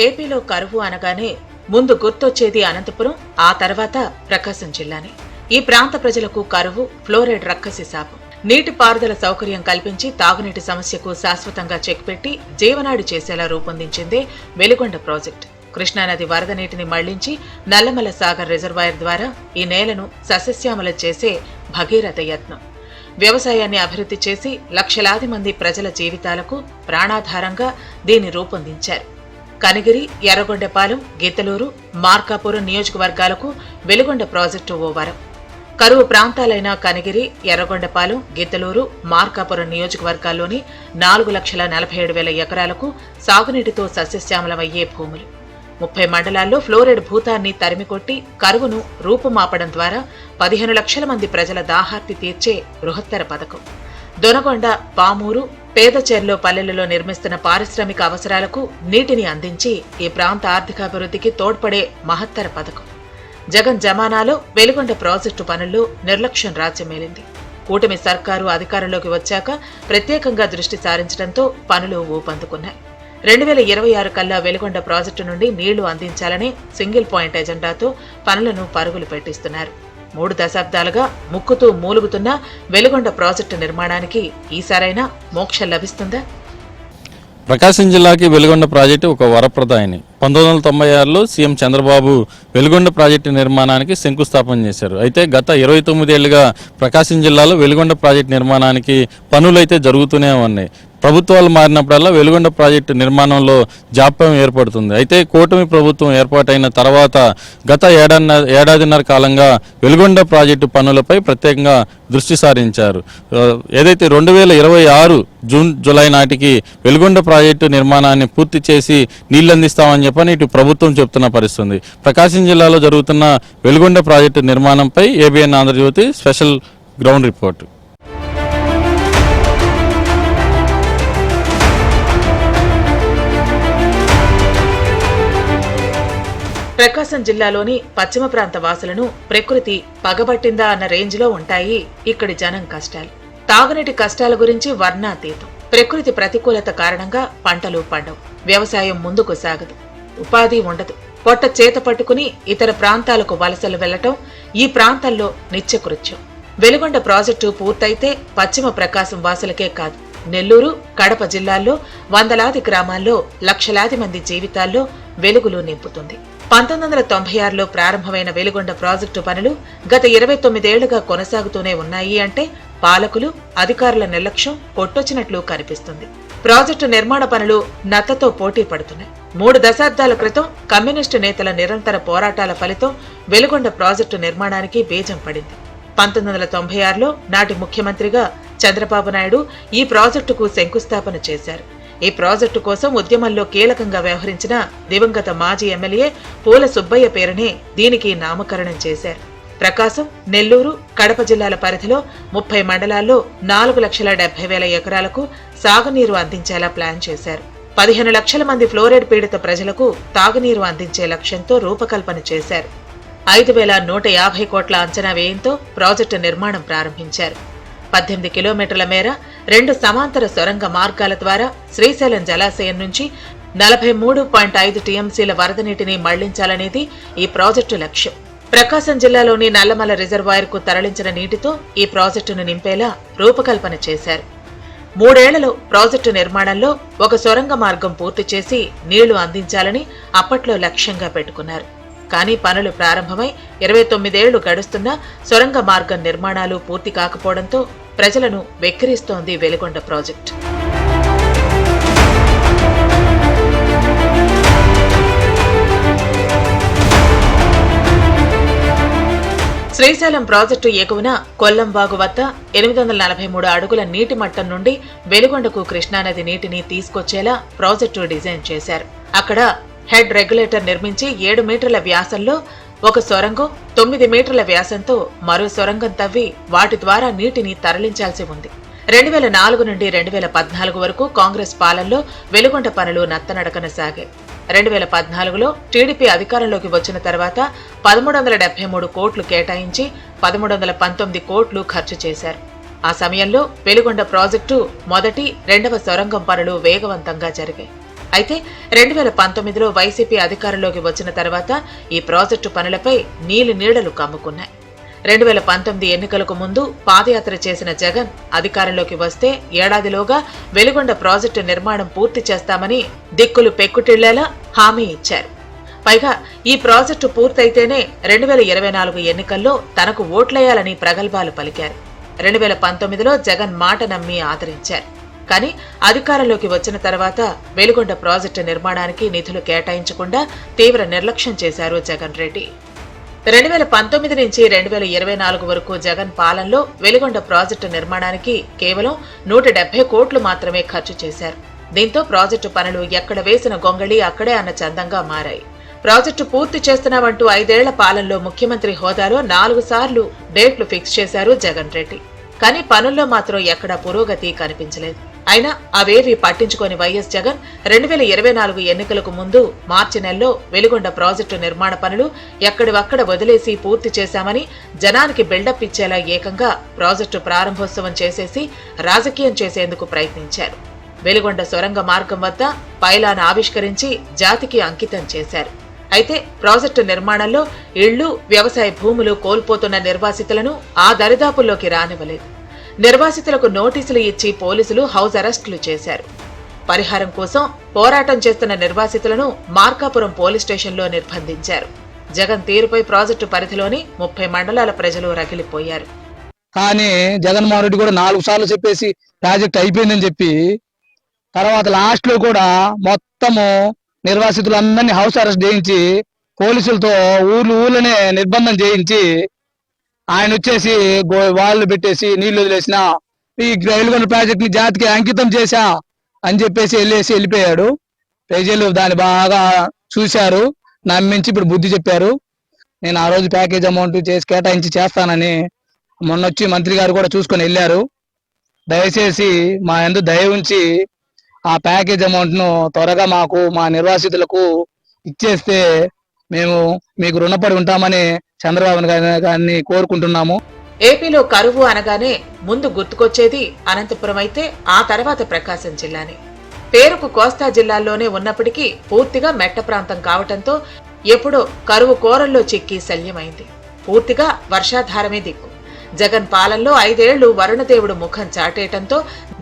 ఏపీలో కరువు అనగానే ముందు గుర్తొచ్చేది అనంతపురం, ఆ తర్వాత ప్రకాశం జిల్లానే. ఈ ప్రాంత ప్రజలకు కరువు, ఫ్లోరైడ్ రక్కసి శాపం. నీటిపారుదల సౌకర్యం కల్పించి తాగునీటి సమస్యకు శాశ్వతంగా చెక్ పెట్టి జీవనాడి చేసేలా రూపొందించిందే వెలుగొండ ప్రాజెక్టు. కృష్ణానది వరద నీటిని మళ్లించి నల్లమల సాగర్ రిజర్వాయర్ ద్వారా ఈ నేలను సస్యశ్యామలం చేసే భగీరథ యత్నం. వ్యవసాయాన్ని అభివృద్ధి చేసి లక్షలాది మంది ప్రజల జీవితాలకు ప్రాణాధారంగా దీన్ని రూపొందించారు. కనిగిరి, ఎర్రగొండపాలెం, గిద్దలూరు, మార్కాపురం నియోజకవర్గాలకు వెలుగొండ ప్రాజెక్టు ఓ వరం. కరువు ప్రాంతాలైన కనిగిరి, ఎర్రగొండపాలెం, గిద్దలూరు, మార్కాపురం నియోజకవర్గాల్లోని 4,47,000 ఎకరాలకు సాగునీటితో సస్యశ్యామలమయ్యే భూములు. 30 మండలాల్లో ఫ్లోరైడ్ భూతాన్ని తరిమికొట్టి కరువును రూపుమాపడం ద్వారా 15 లక్షల మంది ప్రజల దాహార్తి తీర్చే బృహత్తర పథకం. దొనగొండ, పామూరు, పేదచెర్లో పల్లెలలో నిర్మిస్తున్న పారిశ్రామిక అవసరాలకు నీటిని అందించి ఈ ప్రాంత ఆర్థికాభివృద్ధికి తోడ్పడే మహత్తర పథకం. జగన్ జమానాలో వెలుగొండ ప్రాజెక్టు పనుల్లో నిర్లక్ష్యం రాజ్యమేలింది. కూటమి సర్కారు అధికారంలోకి వచ్చాక ప్రత్యేకంగా దృష్టి సారించడంతో పనులు ఊపందుకున్నాయి. 2026 కల్లా వెలుగొండ ప్రాజెక్టు నుండి నీళ్లు అందించాలనే సింగిల్ పాయింట్ ఎజెండాతో పనులను పరుగులు పెట్టిస్తున్నారు. 3 దశాబ్దాలుగా ముక్కుతూ మూలుగుతున్న వెలుగొండ ప్రాజెక్టు నిర్మాణానికి ఈసారైనా మోక్షం లభిస్తుందా? ప్రకాశం జిల్లాకి వెలుగొండ ప్రాజెక్టు ఒక వరప్రదాయని. 1996లో సీఎం చంద్రబాబు వెలుగొండ ప్రాజెక్టు నిర్మాణానికి శంకుస్థాపన చేశారు. అయితే గత 29 ఏళ్లుగా ప్రకాశం జిల్లాలో వెలుగొండ ప్రాజెక్టు నిర్మాణానికి పనులైతే జరుగుతూనే ఉన్నాయి. ప్రభుత్వాలు మారినప్పుడల్లా వెలుగొండ ప్రాజెక్టు నిర్మాణంలో జాప్యం ఏర్పడుతుంది. అయితే కూటమి ప్రభుత్వం ఏర్పాటైన తర్వాత గత ఏడాదిన్నర కాలంగా వెలుగొండ ప్రాజెక్టు పనులపై ప్రత్యేకంగా దృష్టి సారించారు. ఏదైతే 2026 జూన్ జూలై నాటికి వెలుగొండ ప్రాజెక్టు నిర్మాణాన్ని పూర్తి చేసి నీళ్లందిస్తామని చెప్పని ఇటు ప్రభుత్వం చెప్తున్న పరిస్థితుంది. ప్రకాశం జిల్లాలో జరుగుతున్న వెలుగొండ ప్రాజెక్టు నిర్మాణంపై ABN Andhra Jyothi special ground report. Prakasam జిల్లాలోని పశ్చిమ ప్రాంత వాసులను ప్రకృతి పగబట్టిందా అన్న రేంజ్లో ఉంటాయి ఇక్కడి జనం కష్టాలు. తాగునీటి కష్టాల గురించి వర్ణాతీతం. ప్రకృతి ప్రతికూలత కారణంగా పంటలు పండవు, వ్యవసాయం ముందుకు సాగదు, ఉపాధి ఉండదు. పొట్ట చేత పట్టుకుని ఇతర ప్రాంతాలకు వలసలు వెళ్లటం ఈ ప్రాంతాల్లో నిత్యకృత్యం. వెలుగొండ ప్రాజెక్టు పూర్తయితే పశ్చిమ ప్రకాశం వాసులకే కాదు, నెల్లూరు, కడప జిల్లాల్లో వందలాది గ్రామాల్లో లక్షలాది మంది జీవితాల్లో వెలుగులు నింపుతుంది. 1996లో ప్రారంభమైన వెలుగొండ ప్రాజెక్టు పనులు గత 29 ఏళ్లుగా కొనసాగుతూనే ఉన్నాయి అంటే పాలకులు, అధికారుల నిర్లక్ష్యం కొట్టొచ్చినట్లు కనిపిస్తుంది. ప్రాజెక్టు నిర్మాణ పనులు నత్తతో పోటీ పడుతున్నాయి. 3 దశాబ్దాల క్రితం కమ్యూనిస్టు నేతల నిరంతర పోరాటాల ఫలితం వెలుగొండ ప్రాజెక్టు నిర్మాణానికి బీజం పడింది. 1996లో నాటి ముఖ్యమంత్రిగా చంద్రబాబు నాయుడు ఈ ప్రాజెక్టుకు శంకుస్థాపన చేశారు. ఈ ప్రాజెక్టు కోసం ఉద్యమంలో కీలకంగా వ్యవహరించిన దివంగత మాజీ ఎమ్మెల్యే పూల సుబ్బయ్య పేరునే దీనికి నామకరణం చేశారు. ప్రకాశం, నెల్లూరు, కడప జిల్లాల పరిధిలో 30 మండలాల్లో 4,70,000 ఎకరాలకు సాగునీరు అందించేలా ప్లాన్ చేశారు. 15 లక్షల మంది ఫ్లోరైడ్ పీడిత ప్రజలకు తాగునీరు అందించే లక్ష్యంతో రూపకల్పన చేశారు. 5,150 కోట్ల అంచనా వ్యయంతో ప్రాజెక్టు నిర్మాణం ప్రారంభించారు. 18 కిలోమీటర్ల మేర 2 సమాంతర సొరంగ మార్గాల ద్వారా శ్రీశైలం జలాశయం నుంచి 43.5 టీఎంసీల వరద నీటిని మళ్లించాలనేది ఈ ప్రాజెక్టు లక్ష్యం. ప్రకాశం జిల్లాలోని నల్లమల రిజర్వాయర్ కు తరలించిన నీటితో ఈ ప్రాజెక్టును నింపేలా రూపకల్పన చేశారు. 3 ఏళ్లలో ప్రాజెక్టు నిర్మాణంలో ఒక సొరంగ మార్గం పూర్తి చేసి నీళ్లు అందించాలని అప్పట్లో లక్ష్యంగా పెట్టుకున్నారు. కానీ పనులు ప్రారంభమై 29 ఏళ్లు గడుస్తున్నా సొరంగ మార్గం నిర్మాణాలు పూర్తి కాకపోవడంతో ప్రజలను వెక్కిరిస్తోంది వెలుగొండ ప్రాజెక్టు. శ్రీశైలం ప్రాజెక్టు ఎగువన కొల్లంవాగు వద్ద 843 అడుగుల నీటి మట్టం నుండి వెలుగొండకు కృష్ణానది నీటిని తీసుకొచ్చేలా ప్రాజెక్టు డిజైన్ చేశారు. అక్కడ హెడ్ రెగ్యులేటర్ నిర్మించి 7 మీటర్ల వ్యాసంలో ఒక సొరంగం, 9 మీటర్ల వ్యాసంతో మరో సొరంగం తవ్వి వాటి ద్వారా నీటిని తరలించాల్సి ఉంది. 2004 నుండి 2014 వరకు కాంగ్రెస్ పాలనలో వెలుగొండ పనులు నత్తనడకన సాగాయి. 2014లో టీడీపీ అధికారంలోకి వచ్చిన తర్వాత 1,373 కోట్లు కేటాయించి 1,319 కోట్లు ఖర్చు చేశారు. ఆ సమయంలో వెలుగొండ ప్రాజెక్టు మొదటి, రెండవ సొరంగం పనులు వేగవంతంగా జరిగాయి. అయితే 2019లో వైసీపీ అధికారంలోకి వచ్చిన తర్వాత ఈ ప్రాజెక్టు పనులపై నీళ్లు కమ్ముకున్నాయి. 2019 ఎన్నికలకు ముందు పాదయాత్ర చేసిన జగన్ అధికారంలోకి వస్తే ఏడాదిలోగా వెలిగొండ ప్రాజెక్టు నిర్మాణం పూర్తి చేస్తామని దిక్కులు పెక్కుటిళ్లేలా హామీ ఇచ్చారు. పైగా ఈ ప్రాజెక్టు పూర్తయితేనే 2024 ఎన్నికల్లో తనకు ఓట్లేయాలని ప్రగల్భాలు పలికారు. 2019లో జగన్ మాట నమ్మి ఆదరించారు. కానీ అధికారంలోకి వచ్చిన తర్వాత వెలిగొండ ప్రాజెక్టు నిర్మాణానికి నిధులు కేటాయించకుండా తీవ్ర నిర్లక్ష్యం చేశారు జగన్ రెడ్డి. 2019 నుంచి 2024 వరకు జగన్ పాలనలో వెలిగొండ ప్రాజెక్టు నిర్మాణానికి కేవలం 170 కోట్లు మాత్రమే ఖర్చు చేశారు. దీంతో ప్రాజెక్టు పనులు ఎక్కడ వేసిన గొంగళి అక్కడే అన్న చందంగా మారాయి. ప్రాజెక్టు పూర్తి చేస్తున్నామంటూ 5 ఏళ్ల పాలనలో ముఖ్యమంత్రి హోదాలో 4 సార్లు డేట్లు ఫిక్స్ చేశారు జగన్ రెడ్డి. కానీ పనుల్లో మాత్రం ఎక్కడా పురోగతి కనిపించలేదు. అయినా అవేవి పట్టించుకొని వైఎస్ జగన్ 2024 ఎన్నికలకు ముందు మార్చి నెలలో వెలిగొండ ప్రాజెక్టు నిర్మాణ పనులు ఎక్కడివక్కడ వదిలేసి పూర్తి చేశామని జనానికి బిల్డప్ ఇచ్చేలా ఏకంగా ప్రాజెక్టు ప్రారంభోత్సవం చేసేసి రాజకీయం చేసేందుకు ప్రయత్నించారు. వెలిగొండ సొరంగ మార్గం వద్ద పైలాన్ ఆవిష్కరించి జాతికి అంకితం చేశారు. అయితే ప్రాజెక్టు నిర్మాణంలో ఇళ్లు, వ్యవసాయ భూములు కోల్పోతున్న నిర్వాసితులను ఆ దరిదాపుల్లోకి రానివ్వలేదు. నిర్వాసితులకు నోటీసులు ఇచ్చి పోలీసులు హౌస్ అరెస్టులు చేశారు. పరిహారం కోసం పోరాటం చేస్తున్న నిర్వాసితులను మార్కాపురం పోలీస్ స్టేషన్లో నిర్బంధించారు. జగన్ తీరుపై ప్రాజెక్టు పరిధిలోని 30 మండలాల ప్రజలు రగిలిపోయారు. కానీ జగన్మోహన్ రెడ్డి కూడా 4 సార్లు చెప్పేసి ప్రాజెక్ట్ అయిపోయిందని చెప్పి తర్వాత లాస్ట్ లో కూడా మొత్తము నిర్వాసితులందరినీ హౌస్ అరెస్ట్ చేయించి పోలీసులతో ఊర్లోనే నిర్బంధం చేయించి ఆయన వచ్చేసి వాళ్ళు పెట్టేసి నీళ్లు వదిలేసిన ఈ వెలిగొండ ప్రాజెక్ట్ ని జాతికి అంకితం చేశా అని చెప్పేసి వెళ్ళిపోయాడు. ప్రజలు దాన్ని బాగా చూశారు, నమ్మించి ఇప్పుడు బుద్ధి చెప్పారు. నేను ఆ రోజు ప్యాకేజ్ అమౌంట్ చేసి కేటాయించి చేస్తానని మొన్నొచ్చి మంత్రి గారు కూడా చూసుకొని వెళ్ళారు. దయచేసి మా యందు దయ ఉంచి ఆ ప్యాకేజ్ అమౌంట్ ను త్వరగా మాకు మా నిర్వాసితులకు ఇచ్చేస్తే మేము మీకు రుణపడి ఉంటామని చంద్రబాబు గారిని కోరుకుంటున్నాము. ఏపీలో కరువు అనగానే ముందు గుర్తుకొచ్చేది అనంతపురం అయితే ఆ తర్వాత ప్రకాశం జిల్లానే. పేరుకు కోస్తా జిల్లాల్లోనే ఉన్నప్పటికీ పూర్తిగా మెట్ట ప్రాంతం కావటంతో ఎప్పుడో కరువు కోరల్లో చిక్కి శల్యమైంది. పూర్తిగా వర్షాధారమే దిక్కు. జగన్ పాలనలో 5 ఏళ్లు వరుణదేవుడు ముఖం చాటేయటంతో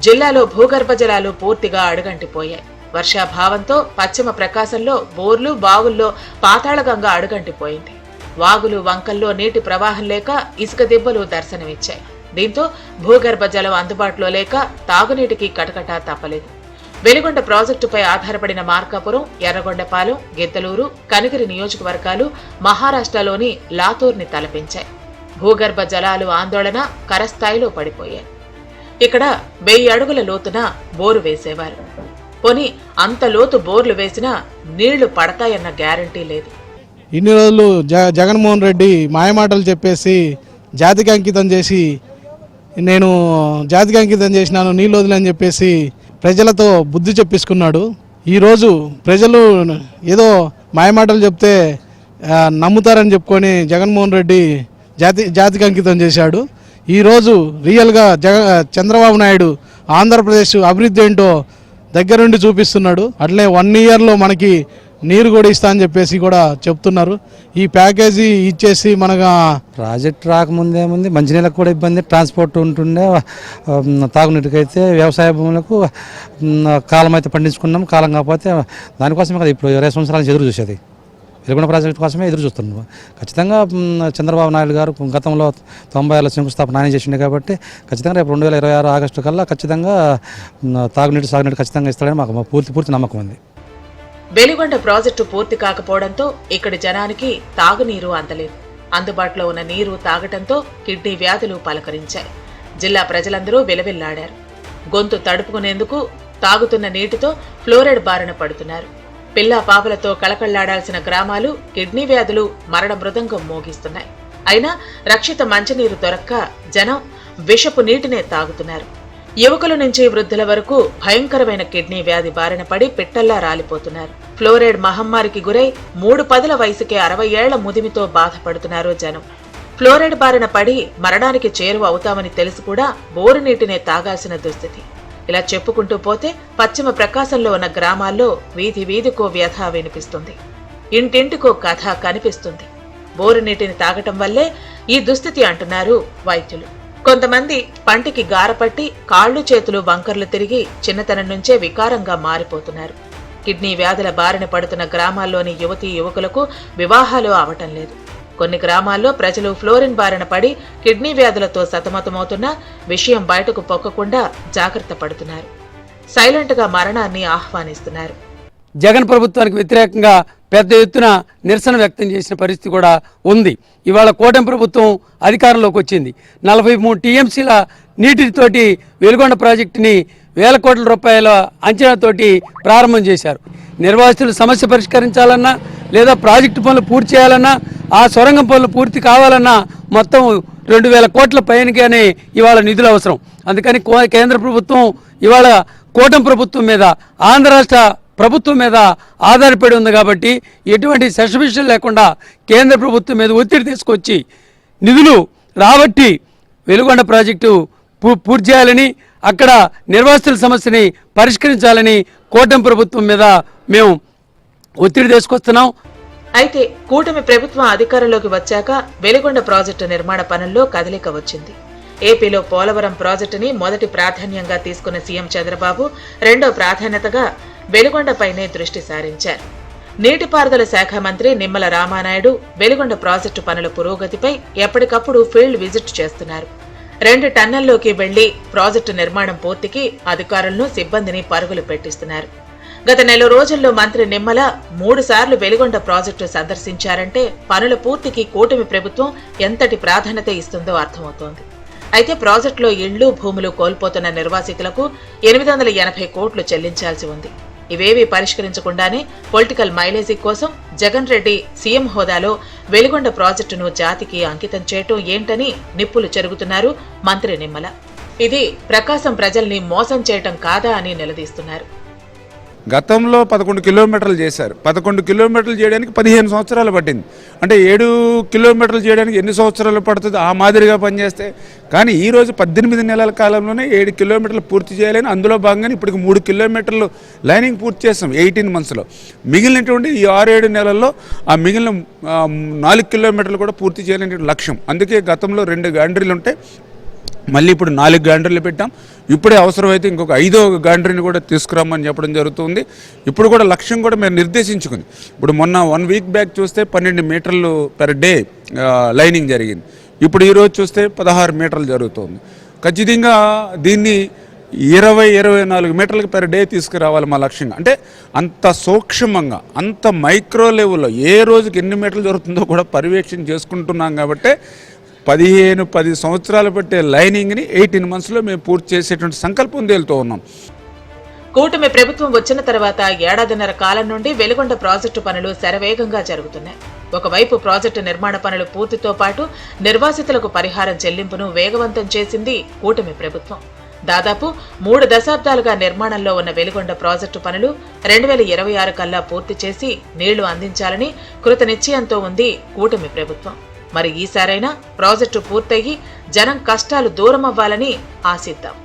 జిల్లాలో భూగర్భ జలాలు పూర్తిగా అడుగంటిపోయాయి. వర్షాభావంతో పశ్చిమ ప్రకాశంలో బోర్లు, బావుల్లో పాతాళగంగ అడుగంటిపోయింది. వాగులు, వంకల్లో నీటి ప్రవాహం లేక ఇసుక దిబ్బలు దర్శనమిచ్చాయి. దీంతో భూగర్భ జలం అందుబాటులో లేక తాగునీటికి కటకటా తప్పలేదు. వెలిగొండ ప్రాజెక్టుపై ఆధారపడిన మార్కాపురం, ఎర్రగొండపాలెం, గిద్దలూరు, కనిగిరి నియోజకవర్గాలు మహారాష్ట్రలోని లాతూర్ని తలపించాయి. భూగర్భ జలాలు ఆందోళన కరస్థాయిలో పడిపోయాయి. ఇక్కడ 1000 అడుగుల లోతున బోరు వేసేవారు. పోనీ అంత లోతు బోర్లు వేసినా నీళ్లు పడతాయన్న గ్యారంటీ లేదు. ఇన్ని రోజులు జగన్మోహన్ రెడ్డి మాయమాటలు చెప్పేసి జాతికి అంకితం చేసి నేను జాతికి అంకితం చేసినాను నీళ్ళు వదిలేని చెప్పేసి ప్రజలతో బుద్ధి చెప్పించుకున్నాడు. ఈరోజు ప్రజలు ఏదో మాయమాటలు చెప్తే నమ్ముతారని చెప్పుకొని జగన్మోహన్ రెడ్డి జాతికి అంకితం చేశాడు. ఈరోజు రియల్గా చంద్రబాబు నాయుడు ఆంధ్రప్రదేశ్ అభివృద్ధి ఏంటో దగ్గరుండి చూపిస్తున్నాడు. అట్లే 1 ఇయర్లో మనకి నీరు కూడా ఇస్తా అని చెప్పేసి కూడా చెప్తున్నారు. ఈ ప్యాకేజీ ఇచ్చేసి మనకు ప్రాజెక్ట్ రాకముందేముంది, మంచినీళ్ళకు కూడా ఇబ్బంది, ట్రాన్స్పోర్ట్ ఉంటుండే, తాగునీటికైతే వ్యవసాయ భూములకు కాలం అయితే పండించుకున్నాం. కాలం కాకపోతే దానికోసమే కదా ఇప్పుడు 20 సంవత్సరాల నుంచి ఎదురు చూసేది. వెలిగొండ ప్రాజెక్టు కోసమే ఎదురు చూస్తున్నాం. ఖచ్చితంగా చంద్రబాబు నాయుడు గారు గతంలో 90 ఏళ్ళ శంకుస్థాపన ఆయన చేసిండే కాబట్టి ఖచ్చితంగా రేపు 2026 ఆగస్టు కల్లా ఖచ్చితంగా తాగునీటి, సాగునీటి ఖచ్చితంగా ఇస్తాడని మాకు పూర్తి నమ్మకం ఉంది. వెలిగొండ ప్రాజెక్టు పూర్తి కాకపోవడంతో ఇక్కడి జనానికి తాగునీరు అందలేదు. అందుబాటులో ఉన్న నీరు తాగటంతో కిడ్నీ వ్యాధులు పలకరించాయి. జిల్లా ప్రజలందరూ విలవిల్లాడారు. గొంతు తడుపుకునేందుకు తాగుతున్న నీటితో ఫ్లోరైడ్ బారిన పడుతున్నారు. పిల్లా పాపలతో కళకళ్లాడాల్సిన గ్రామాలు కిడ్నీ వ్యాధులు మరణ మృదంగం మోగిస్తున్నాయి. అయినా రక్షిత మంచినీరు దొరక్క జనం విషపు నీటినే తాగుతున్నారు. యువకుల నుంచి వృద్ధుల వరకు భయంకరమైన కిడ్నీ వ్యాధి బారిన పడి పిట్టల్లా రాలిపోతున్నారు. ఫ్లోరైడ్ మహమ్మారికి గురై 3 పదుల వయసుకే 60 ఏళ్ల ముదిమితో బాధపడుతున్నారు జనం. ఫ్లోరైడ్ బారిన పడి మరణానికి చేరువ అవుతామని తెలిసి కూడా బోరు నీటినే తాగాల్సిన దుస్థితి. ఇలా చెప్పుకుంటూ పోతే పశ్చిమ ప్రకాశంలో ఉన్న గ్రామాల్లో వీధి వీధికో వ్యథ వినిపిస్తుంది. ఇంటింటికో కథ కనిపిస్తుంది. బోరు నీటిని తాగటం వల్లే ఈ దుస్థితి అంటున్నారు వైద్యులు. కొంతమంది పంటికి గారపట్టి కాళ్లు చేతులు వంకర్లు తిరిగి చిన్నతనం నుంచే వికారంగా మారిపోతున్నారు. కిడ్నీ వ్యాధుల బారిన పడుతున్న గ్రామాల్లోని యువతీ యువకులకు వివాహాలు అవటం లేదు. కొన్ని గ్రామాల్లో ప్రజలు ఫ్లోరిన్ బారిన పడి కిడ్నీ వ్యాధులతో సతమతమవుతున్నా విషయం బయటకు పొక్కకుండా జాగ్రత్త పడుతున్నారు. సైలెంట్ గా మరణాన్ని ఆహ్వానిస్తున్నారు. జగన్ ప్రభుత్వానికి వ్యతిరేకంగా పెద్ద ఎత్తున నిరసన వ్యక్తం చేసిన పరిస్థితి కూడా ఉంది. ఇవాళ కూటమి ప్రభుత్వం అధికారంలోకి వచ్చింది. 43 టీఎంసీల నీటితోటి వెలుగొండ ప్రాజెక్టుని వేల కోట్ల రూపాయల అంచనాతోటి ప్రారంభం చేశారు. నిర్వాసితుల సమస్య పరిష్కరించాలన్నా లేదా ప్రాజెక్టు పనులు పూర్తి చేయాలన్నా ఆ సొరంగం పనులు పూర్తి కావాలన్నా మొత్తం 2000 కోట్ల పైనగానే ఇవాళ నిధులు అవసరం. అందుకని కేంద్ర ప్రభుత్వం ఇవాళ కూటమి ప్రభుత్వం మీద ఆంధ్ర రాష్ట్ర ప్రభుత్వం మీద ఆధారపడి ఉంది కాబట్టి ఎటువంటి సస్పెన్షన్ లేకుండా కేంద్ర ప్రభుత్వం మీద ఒత్తిడి తీసుకొచ్చి నిధులు రాబట్టి వెలుగొండ ప్రాజెక్టు పూర్తి చేయాలని, అక్కడ నిర్వాసితుల సమస్యని పరిష్కరించాలని కూటమి ప్రభుత్వం మీద మేము ఒత్తిడి తీసుకొస్తున్నాం. అయితే కూటమి ప్రభుత్వం అధికారంలోకి వచ్చాక వెలుగొండ ప్రాజెక్టు నిర్మాణ పనుల్లో కదలిక వచ్చింది. ఏపీలో పోలవరం ప్రాజెక్టుని మొదటి ప్రాధాన్యంగా తీసుకున్న సీఎం చంద్రబాబు రెండో ప్రాధాన్యతగా వెలుగొండపైనే దృష్టి సారించారు. నీటిపారుదల శాఖ మంత్రి నిమ్మల రామానాయుడు వెలుగొండ ప్రాజెక్టు పనుల పురోగతిపై ఎప్పటికప్పుడు ఫీల్డ్ విజిట్ చేస్తున్నారు. 2 టన్నల్లోకి వెళ్లి ప్రాజెక్టు నిర్మాణం పూర్తికి అధికారులను సిబ్బందిని పరుగులు పెట్టిస్తున్నారు. గత నెల రోజుల్లో మంత్రి నిమ్మల 3 సార్లు వెలుగొండ ప్రాజెక్టు సందర్శించారంటే పనుల పూర్తికి కూటమి ప్రభుత్వం ఎంతటి ప్రాధాన్యత ఇస్తుందో అర్థమవుతోంది. అయితే ప్రాజెక్టులో ఇళ్లు భూములు కోల్పోతున్న నిర్వాసితులకు 880 కోట్లు చెల్లించాల్సి ఉంది. ఇవేవీ పరిష్కరించకుండానే పొలిటికల్ మైలేజీ కోసం జగన్ రెడ్డి సీఎం హోదాలో వెలుగొండ ప్రాజెక్టును జాతికి అంకితం చేయటం ఏంటని నిప్పులు చెరుగుతున్నారు మంత్రి నిమ్మల. ఇది ప్రకాశం ప్రజల్ని మోసం చేయటం కాదా అని నిలదీస్తున్నారు. గతంలో 11 కిలోమీటర్లు చేశారు. 11 కిలోమీటర్లు చేయడానికి 15 సంవత్సరాలు పట్టింది. అంటే 7 కిలోమీటర్లు చేయడానికి ఎన్ని సంవత్సరాలు పడుతుంది ఆ మాదిరిగా పనిచేస్తే? కానీ ఈరోజు 18 నెలల కాలంలోనే 7 కిలోమీటర్లు పూర్తి చేయాలని, అందులో భాగంగానే ఇప్పటికి 3 కిలోమీటర్లు లైనింగ్ పూర్తి చేస్తాం 18 మంత్స్లో. మిగిలినటువంటి ఈ 6-7 నెలల్లో ఆ మిగిలిన 4 కిలోమీటర్లు కూడా పూర్తి చేయాలనే లక్ష్యం. అందుకే గతంలో 2 గాండ్రీలు ఉంటే మళ్ళీ ఇప్పుడు 4 గాండ్రీలు పెట్టాం. ఇప్పుడే అవసరమైతే ఇంకొక 5వ గాండ్రీని కూడా తీసుకురామని చెప్పడం జరుగుతుంది. ఇప్పుడు కూడా లక్ష్యం కూడా మేము నిర్దేశించుకుని, ఇప్పుడు మొన్న 1 వీక్ బ్యాక్ చూస్తే 12 మీటర్లు పెర్ డే లైనింగ్ జరిగింది. ఇప్పుడు ఈరోజు చూస్తే 16 మీటర్లు జరుగుతుంది. ఖచ్చితంగా దీన్ని 20-24 మీటర్లకు పెర్ డే తీసుకురావాలి మా లక్ష్యంగా. అంటే అంత సూక్ష్మంగా, అంత మైక్రో లెవెల్లో ఏ రోజుకి ఎన్ని మీటర్లు జరుగుతుందో కూడా పర్యవేక్షణ చేసుకుంటున్నాం. కాబట్టి 10 సంవత్సరాలు పట్టే లైనింగ్ని 18 మంత్స్లో మేము పూర్తి చేసేటువంటి సంకల్పం తేలుతూ ఉన్నాం. కూటమి ప్రభుత్వం వచ్చిన తర్వాత 1.5 కాలం నుండి వెలుగొండ ప్రాజెక్టు పనులు శరవేగంగా జరుగుతున్నాయి. ఒకవైపు ప్రాజెక్టు నిర్మాణ పనులు పూర్తితో పాటు నిర్వాసితులకు పరిహారం చెల్లింపును వేగవంతం చేసింది కూటమి ప్రభుత్వం. దాదాపు 3 దశాబ్దాలుగా నిర్మాణంలో ఉన్న వెలుగొండ ప్రాజెక్టు పనులు 2026 కల్లా పూర్తి చేసి నీళ్లు అందించాలని కృత నిశ్చయంతో ఉంది కూటమి ప్రభుత్వం. మరి ఈసారైనా ప్రాజెక్టు పూర్తయ్యి జనం కష్టాలు దూరమవ్వాలని ఆశిద్దాం.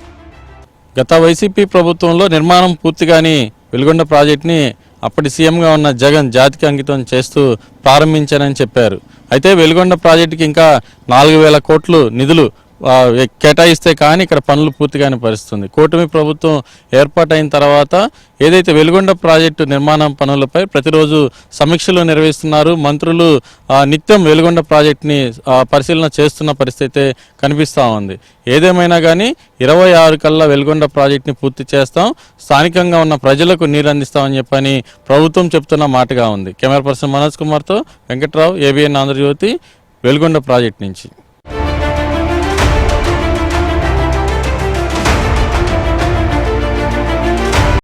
గత వైసీపీ ప్రభుత్వంలో నిర్మాణం పూర్తిగాని వెలుగొండ ప్రాజెక్టుని అప్పటి సీఎంగా ఉన్న జగన్ జాతికి అంకితం చేస్తూ ప్రారంభించారని చెప్పారు. అయితే వెలుగొండ ప్రాజెక్టుకి ఇంకా 4000 కోట్లు నిధులు కేటాయిస్తే కానీ ఇక్కడ పనులు పూర్తిగానే పరిస్థితుంది. కూటమి ప్రభుత్వం ఏర్పాటైన తర్వాత ఏదైతే వెలుగొండ ప్రాజెక్టు నిర్మాణం పనులపై ప్రతిరోజు సమీక్షలు నిర్వహిస్తున్నారు. మంత్రులు నిత్యం వెలుగొండ ప్రాజెక్టుని పరిశీలన చేస్తున్న పరిస్థితి కనిపిస్తూ ఉంది. ఏదేమైనా కానీ 26 కల్లా వెలుగొండ ప్రాజెక్టుని పూర్తి చేస్తాం, స్థానికంగా ఉన్న ప్రజలకు నీరు అందిస్తామని చెప్పని ప్రభుత్వం చెప్తున్న మాటగా ఉంది. కెమెరా పర్సన్ మనోజ్ కుమార్తో వెంకట్రావు, ABN ఆంధ్రజ్యోతి, వెలుగొండ ప్రాజెక్టు నుంచి.